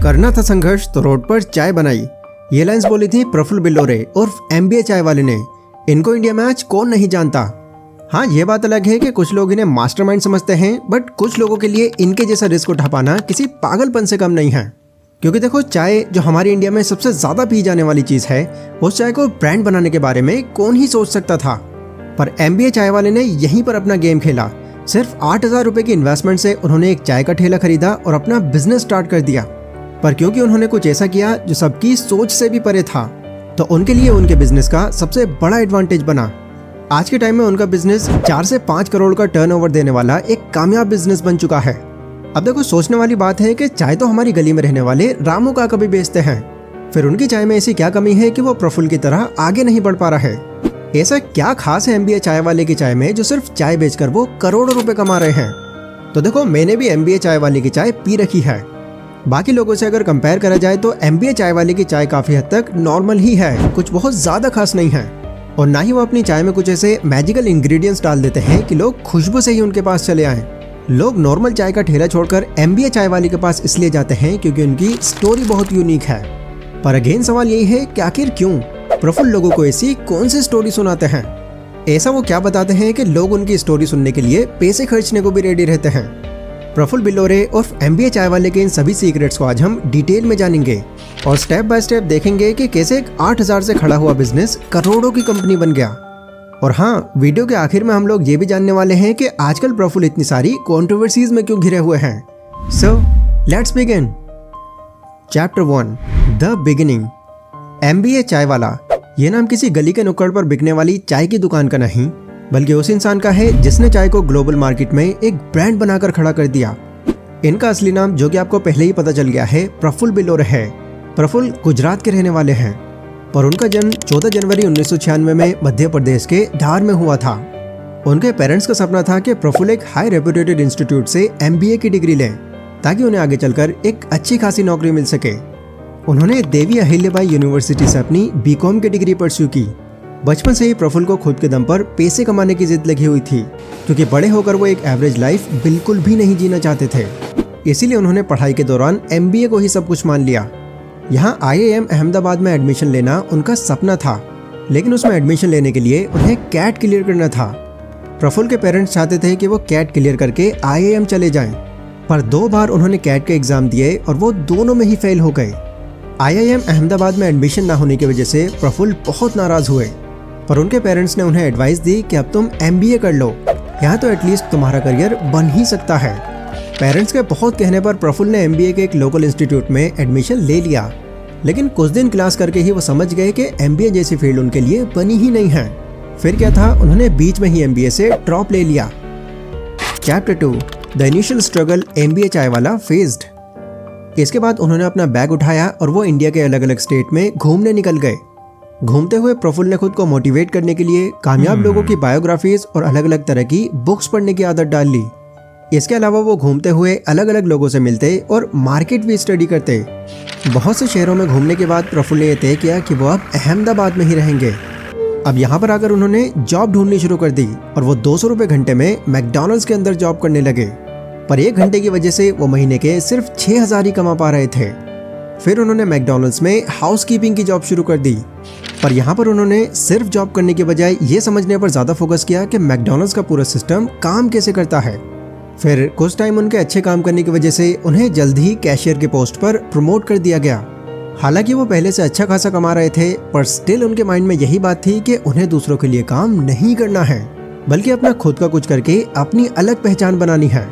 करना था संघर्ष तो रोड पर चाय बनाई, ये लाइंस बोली थी प्रफुल्ल बिल्लोरे उर्फ एमबीए चाय वाले ने। इनको इंडिया में आज कौन नहीं जानता। हाँ, ये बात अलग है कि कुछ लोग इन्हें मास्टरमाइंड समझते हैं, बट कुछ लोगों के लिए इनके जैसा रिस्क उठा पाना किसी पागलपन से कम नहीं है। क्योंकि देखो, चाय जो हमारे इंडिया में सबसे ज्यादा पी जाने वाली चीज है, उस चाय को ब्रांड बनाने के बारे में कौन ही सोच सकता था। पर एमबीए चाय वाले ने यहीं पर अपना गेम खेला। सिर्फ 8,000 रुपए की इन्वेस्टमेंट से उन्होंने एक चाय का ठेला खरीदा और अपना बिजनेस स्टार्ट कर दिया। पर क्योंकि उन्होंने कुछ ऐसा किया जो सबकी सोच से भी परे था, तो उनके लिए उनके बिजनेस का सबसे बड़ा एडवांटेज बना। आज के टाइम में उनका बिजनेस 4 से 5 करोड़ का टर्नओवर देने वाला एक कामयाब बिजनेस बन चुका है। अब देखो, सोचने वाली बात है कि चाय तो हमारी गली में रहने वाले रामू का कभी बेचते हैं, फिर उनकी चाय में ऐसी क्या कमी है कि वो प्रफुल्ल की तरह आगे नहीं बढ़ पा रहा है। ऐसा क्या खास है एमबीए चाय वाले की चाय में जो सिर्फ चाय बेचकर वो करोड़ों रुपए कमा रहे हैं। तो देखो, मैंने भी एमबीए चाय वाले की चाय पी रखी है। बाकी लोगों से अगर कंपेयर करा जाए तो एमबीए चाय वाले की चाय काफी हद तक नॉर्मल ही है, कुछ बहुत ज्यादा खास नहीं है। और ना ही वो अपनी चाय में कुछ ऐसे मैजिकल इंग्रेडिएंट्स डाल देते हैं कि लोग खुशबू से ही उनके पास चले आए। लोग नॉर्मल चाय का ठेला छोड़कर एमबीए चाय वाले के पास इसलिए जाते हैं क्योंकि उनकी स्टोरी बहुत यूनिक है। पर अगेन सवाल यही है कि आखिर क्यों प्रफुल्ल लोगों को ऐसी कौन सी स्टोरी सुनाते हैं। ऐसा वो क्या बताते हैं कि लोग उनकी स्टोरी सुनने के लिए पैसे खर्चने को भी रेडी रहते हैं। प्रफुल्ल बिल्लोरे और एमबीए चाय वाले के इन सभी सीक्रेट्स को आज हम डिटेल में जानेंगे और स्टेप बाय स्टेप देखेंगे कि कैसे एक 8,000 से खड़ा हुआ बिजनेस करोड़ों की कंपनी बन गया। और हाँ, वीडियो के आखिर में हम लोग ये भी जानने वाले हैं कि आजकल प्रफुल्ल इतनी सारी कंट्रोवर्सीज में क्यों घिरे हुए हैं। So let's begin. Chapter 1, the beginning. MBA चाय वाला, ये नाम किसी गली के नुक्कड़ पर बिकने वाली चाय की दुकान का नहीं, बल्कि उस इंसान का है जिसने चाय को ग्लोबल मार्केट में एक ब्रांड बनाकर खड़ा कर दिया। इनका असली नाम, जो कि आपको पहले ही पता चल गया है, प्रफुल्ल बिल्लोरे है। प्रफुल्ल गुजरात के रहने वाले हैं, पर उनका जन्म 14 जनवरी 1996 में मध्य प्रदेश के धार में हुआ था। उनके पेरेंट्स का सपना था कि प्रफुल्ल एक हाई रेप्यूटेड इंस्टीट्यूट से एमबीए की डिग्री लें, ताकि उन्हें आगे चलकर एक अच्छी खासी नौकरी मिल सके। उन्होंने देवी अहिल्याबाई यूनिवर्सिटी से अपनी बीकॉम की डिग्री परस्यू की। बचपन से ही प्रफुल्ल को खुद के दम पर पैसे कमाने की जिद लगी हुई थी, क्योंकि बड़े होकर वो एक एवरेज लाइफ बिल्कुल भी नहीं जीना चाहते थे। इसीलिए उन्होंने पढ़ाई के दौरान एमबीए को ही सब कुछ मान लिया। यहाँ IIM अहमदाबाद में एडमिशन लेना उनका सपना था, लेकिन उसमें एडमिशन लेने के लिए उन्हें कैट क्लियर करना था। प्रफुल्ल के पेरेंट्स चाहते थे कि वो कैट क्लियर करके IIM चले जाएं, पर 2 बार उन्होंने कैट के एग्जाम दिए और वो दोनों में ही फेल हो गए। IIM अहमदाबाद में एडमिशन ना होने की वजह से प्रफुल्ल बहुत नाराज हुए, पर उनके पेरेंट्स ने उन्हें एडवाइस दी कि अब तुम MBA कर लो, यहाँ तो एटलीस्ट तुम्हारा करियर बन ही सकता है। पेरेंट्स के बहुत कहने पर प्रफुल्ल ने MBA के एक लोकल इंस्टीट्यूट में एडमिशन ले लिया, लेकिन कुछ दिन क्लास करके ही वो समझ गए कि MBA जैसी फील्ड उनके लिए बनी ही नहीं है। फिर क्या था, उन्होंने बीच में ही MBA से ड्रॉप ले लिया। Chapter 2, the initial struggle MBA चाय वाला फेस्ड। इसके बाद उन्होंने अपना बैग उठाया और वो इंडिया के अलग अलग स्टेट में घूमने निकल गए। घूमते हुए प्रफुल्ल ने खुद को मोटिवेट करने के लिए कामयाब लोगों की बायोग्राफीज और अलग अलग तरह की बुक्स पढ़ने की आदत डाल ली। इसके अलावा वो घूमते हुए अलग अलग लोगों से मिलते और मार्केट भी स्टडी करते। बहुत से शहरों में घूमने के बाद प्रफुल्ल ने यह तय किया कि वो अब अहमदाबाद में ही रहेंगे। अब यहाँ पर आकर उन्होंने जॉब ढूंढनी शुरू कर दी और वो 200 रुपये घंटे में मैकडॉनल्ड्स के अंदर जॉब करने लगे। पर 1 घंटे की वजह से वो महीने के सिर्फ 6,000 ही कमा पा रहे थे। फिर उन्होंने मैकडॉनल्ड्स में हाउसकीपिंग की जॉब शुरू कर दी, पर यहाँ पर उन्होंने सिर्फ जॉब करने के बजाय ये समझने पर ज़्यादा फोकस किया कि मैकडॉनल्ड्स का पूरा सिस्टम काम कैसे करता है। फिर कुछ टाइम उनके अच्छे काम करने की वजह से उन्हें जल्द ही कैशियर के पोस्ट पर प्रमोट कर दिया गया। हालांकि वो पहले से अच्छा खासा कमा रहे थे, पर स्टिल उनके माइंड में यही बात थी कि उन्हें दूसरों के लिए काम नहीं करना है, बल्कि अपना खुद का कुछ करके अपनी अलग पहचान बनानी है।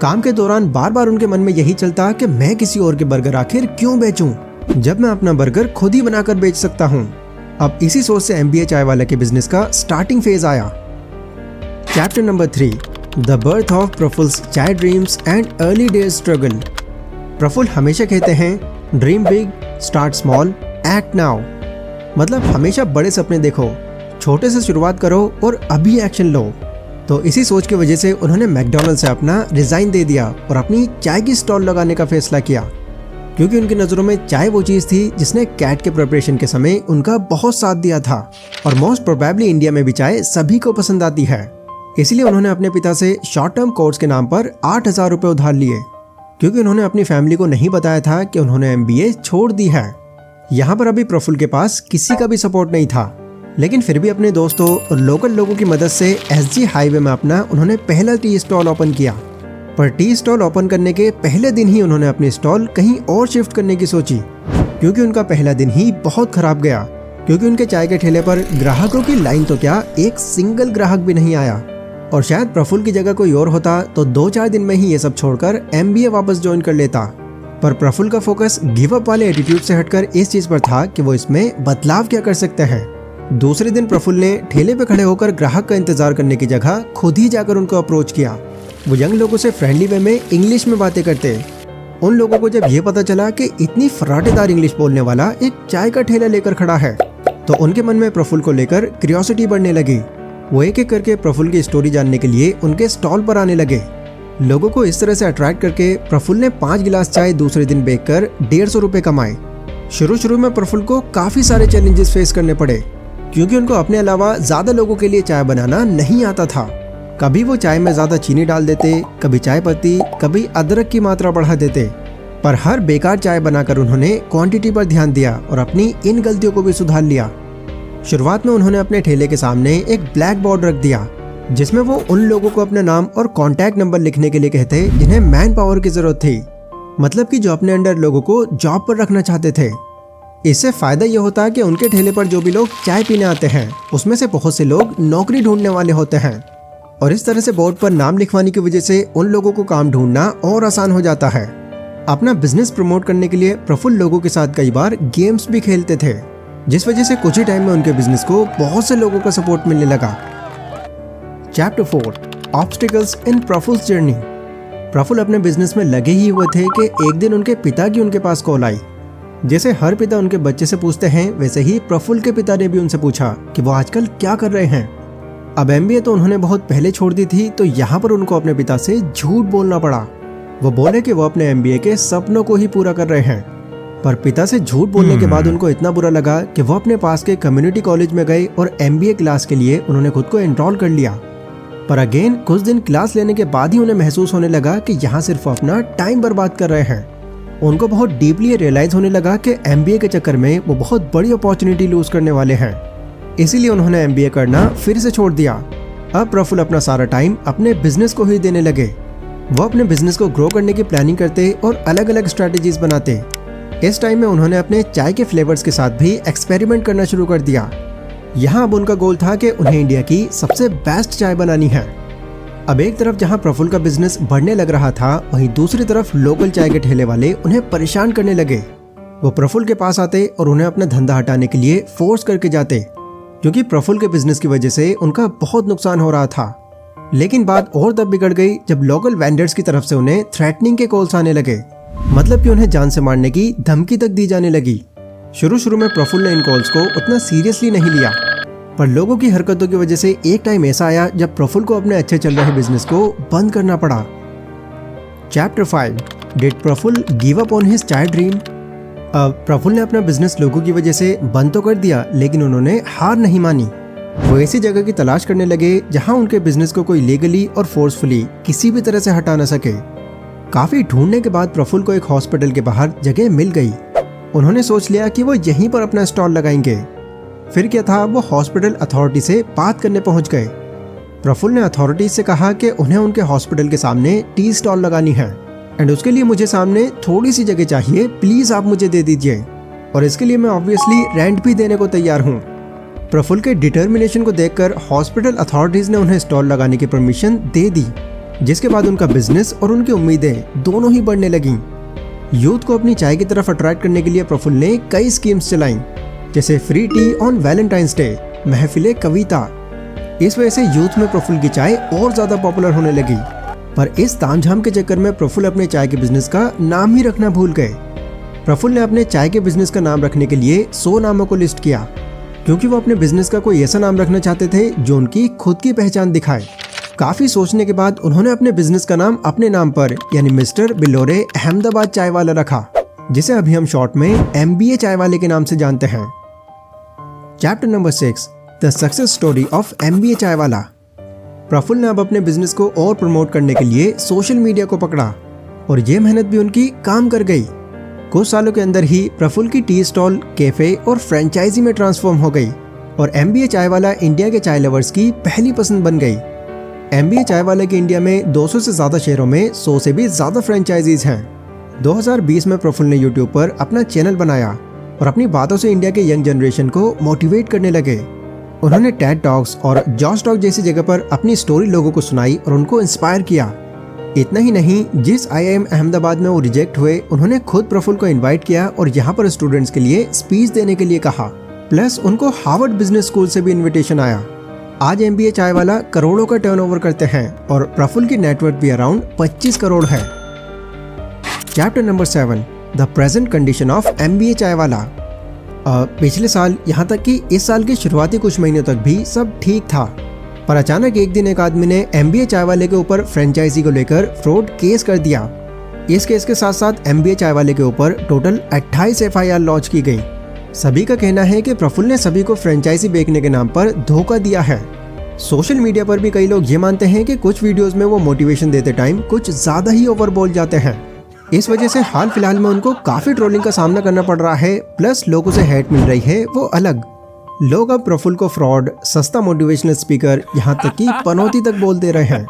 काम के दौरान बार बार उनके मन में यही चलता कि मैं किसी और के बर्गर आखिर क्यों बेचूं, जब मैं अपना बर्गर खुद ही बनाकर बेच सकता हूं। अब इसी सोच से एमबीए चाय वाला के बिजनेस का स्टार्टिंग फेज आया। Chapter number 3, the birth of Praful's chai dreams and early days struggle. Praful हमेशा कहते हैं, dream big, start small, act now. मतलब हमेशा बड़े सपने देखो, छोटे से शुरुआत करो और अभी एक्शन लो। तो इसी सोच की वजह से उन्होंने मैकडॉनल्ड से अपना रिजाइन दे दिया और अपनी चाय की स्टॉल लगाने का फैसला किया, क्योंकि उनकी नज़रों में चाय वो चीज़ थी जिसने कैट के प्रिपरेशन के समय उनका बहुत साथ दिया था और मोस्ट प्रोबेबली इंडिया में भी चाय सभी को पसंद आती है। इसलिए उन्होंने अपने पिता से शॉर्ट टर्म कोर्स के नाम पर 8,000 रुपये उधार लिए। क्योंकि उन्होंने अपनी फैमिली को नहीं बताया था कि उन्होंने MBA छोड़ दी है। यहाँ पर अभी प्रफुल्ल के पास किसी का भी सपोर्ट नहीं था, लेकिन फिर भी अपने दोस्तों और लोकल लोगों की मदद से SG हाईवे में अपना उन्होंने पहला टी स्टॉल ओपन किया। पर टी स्टॉल ओपन करने के पहले दिन ही उन्होंने अपनी स्टॉल कहीं और शिफ्ट करने की सोची, क्योंकि उनका पहला दिन ही बहुत खराब गया। क्योंकि उनके चाय के ठेले पर ग्राहकों की लाइन तो क्या, एक सिंगल ग्राहक भी नहीं आया। और शायद प्रफुल्ल की जगह कोई और होता तो 2-4 दिन में ही ये सब छोड़कर MBA वापस ज्वाइन कर लेता। पर प्रफुल्ल का फोकस गिव अप वाले एटीट्यूड से हटकर इस चीज पर था कि वो इसमें बदलाव क्या कर सकते हैं। दूसरे दिन प्रफुल्ल ने ठेले पे खड़े होकर ग्राहक का इंतजार करने की जगह खुद ही जाकर उनको अप्रोच किया। वो यंग लोगों से फ्रेंडली वे में इंग्लिश में बातें करते। उन लोगों को जब ये पता चला कि इतनी फराटेदार इंग्लिश बोलने वाला एक चाय का ठेला लेकर खड़ा है, तो उनके मन में प्रफुल्ल को लेकर क्यूरियोसिटी बढ़ने लगी। वो एक एक करके प्रफुल्ल की स्टोरी जानने के लिए उनके स्टॉल पर आने लगे। लोगों को इस तरह से अट्रैक्ट करके प्रफुल्ल ने 5 गिलास चाय दूसरे दिन बेचकर 150 रुपए कमाए। शुरू में प्रफुल्ल को काफी सारे चैलेंजेस फेस करने पड़े, क्योंकि उनको अपने अलावा ज्यादा लोगों के लिए चाय बनाना नहीं आता था। कभी वो चाय में ज्यादा चीनी डाल देते, कभी चाय पत्ती, कभी अदरक की मात्रा बढ़ा देते। पर हर बेकार चाय बनाकर उन्होंने क्वांटिटी पर ध्यान दिया और अपनी इन गलतियों को भी सुधार लिया। शुरुआत में उन्होंने अपने ठेले के सामने एक ब्लैक बोर्ड रख दिया, जिसमें वो उन लोगों को अपना नाम और कॉन्टैक्ट नंबर लिखने के लिए कहते जिन्हें मैन पावर की जरूरत थी, मतलब कि जो अपने अंडर लोगों को जॉब पर रखना चाहते थे। इससे फायदा ये होता है कि उनके ठेले पर जो भी लोग चाय पीने आते हैं, उसमें से बहुत से लोग नौकरी ढूंढने वाले होते हैं। और इस तरह से बोर्ड पर नाम लिखवाने की वजह से उन लोगों को काम ढूंढना और आसान हो जाता है। अपना बिजनेस प्रमोट करने के लिए प्रफुल्ल लोगों के साथ कई बार गेम्स भी खेलते थे, जिस वजह से कुछ ही टाइम में उनके बिजनेस को बहुत से लोगों का सपोर्ट मिलने लगा। Chapter 4 obstacles in Praful's journey. Praful अपने बिजनेस में लगे ही हुए थे कि एक दिन उनके पिता की उनके पास कॉल आई। जैसे हर पिता उनके बच्चे से पूछते हैं, वैसे ही प्रफुल्ल के पिता ने भी उनसे पूछा कि वो आजकल क्या कर रहे हैं। अब MBA तो उन्होंने बहुत पहले छोड़ दी थी, तो यहाँ पर उनको अपने पिता से झूठ बोलना पड़ा। वो बोले कि वो अपने MBA के सपनों को ही पूरा कर रहे हैं। पर पिता से झूठ बोलने के बाद उनको इतना बुरा लगा कि वो अपने पास के कम्युनिटी कॉलेज में गए और MBA क्लास के लिए उन्होंने खुद को एनरोल कर लिया। पर अगेन कुछ दिन क्लास लेने के बाद ही उन्हें महसूस होने लगा कि यहाँ सिर्फ अपना टाइम बर्बाद कर रहे हैं। उनको बहुत डीपली रियलाइज होने लगा कि MBA के चक्कर में वो बहुत बड़ी अपॉर्चुनिटी लूज करने वाले हैं। इसीलिए उन्होंने MBA करना फिर से छोड़ दिया। अब प्रफुल्ल अपना सारा टाइम अपने बिजनेस को ही देने लगे। वो अपने बिजनेस को ग्रो करने की प्लानिंग करते और अलग अलग स्ट्रैटेजीज बनाते। इस टाइम में उन्होंने अपने चाय के फ्लेवर्स के साथ भी एक्सपेरिमेंट करना शुरू कर दिया। यहाँ अब उनका गोल था कि उन्हें इंडिया की सबसे बेस्ट चाय बनानी है। अब एक तरफ जहाँ प्रफुल्ल का बिजनेस बढ़ने लग रहा था, वहीं दूसरी तरफ लोकल चाय के ठेले वाले उन्हें परेशान करने लगे। वो प्रफुल्ल के पास आते और उन्हें अपना धंधा हटाने के लिए फोर्स करके जाते, क्योंकि प्रफुल्ल के बिजनेस की वजह से उनका बहुत नुकसान हो रहा था। लेकिन बात और तब बिगड़ गई जब लोकल वेंडर्स की तरफ से उन्हें थ्रेटनिंग के कॉल्स आने लगे, मतलब कि उन्हें जान से मारने की धमकी तक दी जाने लगी। शुरू में प्रफुल्ल ने इन कॉल्स को उतना सीरियसली नहीं लिया, पर लोगों की हरकतों की वजह से एक टाइम ऐसा आया जब प्रफुल्ल को अपने अच्छे चल रहे बिजनेस को बंद करना पड़ा। Chapter 5 did Prafull give up on his chai dream. अब प्रफुल्ल ने अपना बिजनेस लोगों की वजह से बंद तो कर दिया, लेकिन उन्होंने हार नहीं मानी। वो ऐसी जगह की तलाश करने लगे जहां उनके बिजनेस को कोई लीगली और फोर्सफुली किसी भी तरह से हटा ना सके। काफी ढूंढने के बाद प्रफुल्ल को एक हॉस्पिटल के बाहर जगह मिल गई। उन्होंने सोच लिया कि वो यहीं पर अपना स्टॉल लगाएंगे। फिर क्या था, वो हॉस्पिटल अथॉरिटी से बात करने पहुंच गए। प्रफुल्ल ने अथॉरिटीज से कहा कि उन्हें उनके हॉस्पिटल के सामने टी स्टॉल लगानी है एंड उसके लिए मुझे सामने थोड़ी सी जगह चाहिए, प्लीज आप मुझे दे दीजिए, और इसके लिए मैं ऑब्वियसली रेंट भी देने को तैयार हूँ। प्रफुल्ल के डिटर्मिनेशन को देखकर हॉस्पिटल अथॉरिटीज ने उन्हें स्टॉल लगाने की परमिशन दे दी, जिसके बाद उनका बिजनेस और उनकी उम्मीदें दोनों ही बढ़ने लगीं। यूथ को अपनी चाय की तरफ अट्रैक्ट करने के लिए प्रफुल्ल ने कई स्कीम्स चलाई, जैसे free tea on Valentine's Day, महफिले कविता। इस वजह से यूथ में प्रफुल्ल की चाय और ज्यादा पॉपुलर होने लगी। पर इस तामझाम के चक्कर में प्रफुल्ल अपने चाय के बिजनेस का नाम ही रखना भूल गए। प्रफुल्ल ने अपने चाय के बिजनेस का नाम रखने के लिए 100 नामों को लिस्ट किया, क्योंकि वो अपने बिजनेस का कोई ऐसा नाम रखना चाहते थे जो उनकी खुद की पहचान दिखाए। काफी सोचने के बाद उन्होंने अपने बिजनेस का नाम अपने नाम पर यानी मिस्टर बिल्लोरे अहमदाबाद चाय वाला रखा, जिसे अभी हम शॉर्ट में MBA चाय वाले के नाम से जानते हैं। Chapter number 6 the success story of MBA चाय वाला। प्रफुल्ल ने अब अपने बिजनेस को और प्रमोट करने के लिए सोशल मीडिया को पकड़ा। और ये मेहनत भी उनकी काम कर गई। कुछ सालों के अंदर ही प्रफुल्ल की टी स्टॉल, कैफे और फ्रेंचाइजी में ट्रांसफॉर्म हो गई और MBA चाय वाला इंडिया के चाय लवर्स की पहली पसंद बन गई। MBA चाय वाला के इंडिया में 200 से ज़्यादा शहरों में 100 से भी ज़्यादा फ्रेंचाइजीज हैं। 2020 में प्रफुल्ल ने यूट्यूब पर अपना चैनल बनाया और अपनी बातों से इंडिया के यंग जनरेशन को मोटिवेट करने लगे। उन्होंने टेड टॉक्स और जॉस टॉक जैसी जगह पर अपनी स्टोरी लोगों को सुनाई और उनको इंस्पायर किया। इतना ही नहीं, जिस IIM अहमदाबाद में वो रिजेक्ट हुए, उन्होंने खुद प्रफुल्ल को इनवाइट किया और यहाँ पर स्टूडेंट्स के लिए स्पीच देने के लिए कहा। प्लस उनको हार्वर्ड बिजनेस स्कूल से भी इनविटेशन आया। आज MBA चाय वाला करोड़ों का टर्नओवर करते हैं और प्रफुल्ल की नेटवर्क भी अराउंड 25 करोड़ है। Chapter number 7, the present condition of MBA चाय वाला। पिछले साल यहाँ तक कि इस साल के शुरुआती कुछ महीनों तक भी सब ठीक था, पर अचानक एक दिन एक आदमी ने MBA चाय वाले के ऊपर फ्रेंचाइजी को लेकर फ्रॉड केस कर दिया। इस केस के साथ साथ MBA चाय वाले के ऊपर टोटल 28 FIR लॉन्च की गई। सभी का कहना है कि प्रफुल्ल ने सभी को फ्रेंचाइजी बेचने के नाम पर धोखा दिया है। सोशल मीडिया पर भी कई लोग ये मानते हैं कि कुछ वीडियोस में वो मोटिवेशन देते टाइम कुछ ज्यादा ही ओवर बोल जाते हैं। इस वजह से हाल फिलहाल में उनको काफी ट्रोलिंग का सामना करना पड़ रहा है, प्लस लोगों से हेट मिल रही है वो अलग। लोग अब प्रफुल्ल को फ्रॉड, सस्ता मोटिवेशनल स्पीकर, यहाँ तक कि पनौती तक बोल दे रहे हैं,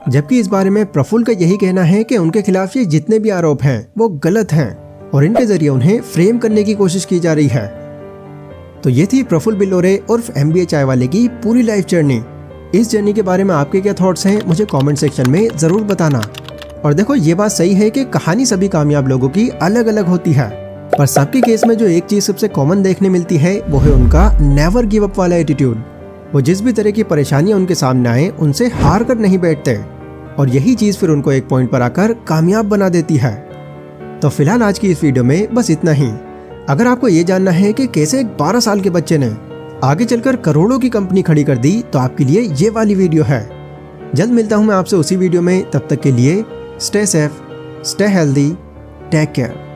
जबकि इस बारे में प्रफुल्ल का यही कहना है कि उनके खिलाफ ये जितने भी आरोप हैं वो गलत हैं और इनके जरिए उन्हें फ्रेम करने की कोशिश की जा रही है। तो ये थी प्रफुल्ल बिल्लोरे उर्फ MBA चाय वाले की पूरी लाइफ जर्नी। इस जर्नी के बारे में आपके क्या थॉट्स हैं मुझे कमेंट सेक्शन में जरूर बताना। और देखो, ये बात सही है कि कहानी सभी कामयाब लोगों की अलग अलग होती है, पर सबके केस में जो एक चीज सबसे कॉमन देखने मिलती है वो है उनका नेवर गिव अप वाला एटीट्यूड। वो जिस भी तरह की परेशानियां उनके सामने आए उनसे हार कर नहीं बैठते और यही चीज फिर उनको एक पॉइंट पर आकर कामयाब बना देती है। तो फिलहाल आज की इस वीडियो में बस इतना ही। अगर आपको ये जानना है कि कैसे एक 12 साल के बच्चे ने आगे चलकर करोड़ों की कंपनी खड़ी कर दी, तो आपके लिए ये वाली वीडियो है। जल्द मिलता हूं मैं आपसे उसी वीडियो में, तब तक के लिए stay safe, stay healthy, take care.